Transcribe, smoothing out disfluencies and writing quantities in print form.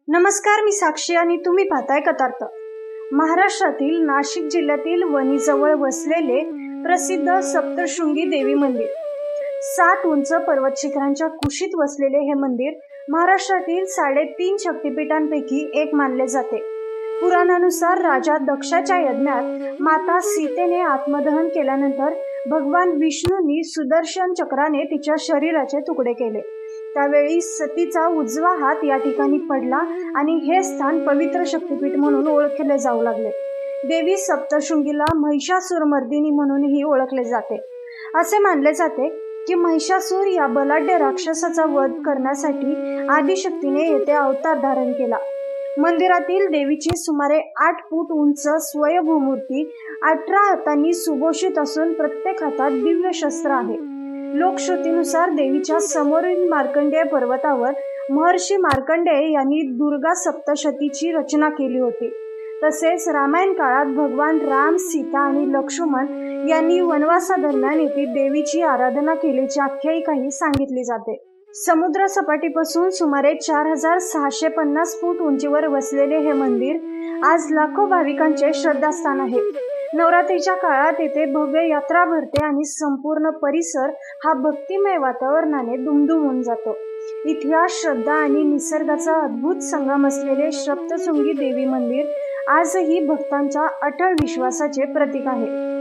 नमस्कार, मी साक्षी आणि तुम्ही पाहताय कथार्थ. महाराष्ट्रातील नाशिक जिल्ह्यातील वणीजवळ वसलेले प्रसिद्ध सप्तशृंगी देवी मंदिर. 7 उंच पर्वत शिखरांच्या कुशीत वसलेले हे मंदिर महाराष्ट्रातील 3.5 शक्तिपीठांपैकी एक मानले जाते. पुराणानुसार राजा दक्षाच्या यज्ञात माता सीतेने आत्मदहन केल्यानंतर भगवान विष्णूंनी सुदर्शन चक्राने तिच्या शरीराचे तुकडे केले. त्यावेळी सतीचा उजवा हात या ठिकाणी पडला आणि हे स्थान पवित्र शक्तिपीठ म्हणून ओळखले जाऊ लागले. देवी सप्तशृंगीला महिषासुरमर्दिनी म्हणूनही ओळखले जाते. असे मानले जाते की महिषासूर या बलाढ्य राक्षसाचा वध करण्यासाठी आदिशक्तीने येथे अवतार धारण केला. मंदिरातील देवीची सुमारे 8 फूट उंच स्वयंभू मूर्ती 18 हातांनी सुभूषित असून प्रत्येक हातात दिव्य शस्त्र आहे. लोकश्रुतीनुसार देवीच्या समोरील मार्कंडेय पर्वतावर महर्षी मार्कंडेय यांनी दुर्गा सप्तशतीची रचना केली होती. तसेच रामायण काळात भगवान राम, सीता आणि लक्ष्मण यांनी वनवासादरम्यान येथे देवीची आराधना केल्याची आख्यायिकाही सांगितली जाते. समुद्र सपाटीपासून सुमारे 4650 फूट उंचीवर वसलेले हे मंदिर आज लाखो भाविकांचे श्रद्धास्थान आहे. नवरात्रीच्या काळात येथे भव्य यात्रा भरते आणि संपूर्ण परिसर हा भक्तिमय वातावरणाने दुमदुमून जातो. इतिहास, श्रद्धा आणि निसर्गाचा अद्भुत संगम असलेले सप्तशृंगी देवी मंदिर आजही भक्तांच्या अटळ विश्वासाचे प्रतीक आहे.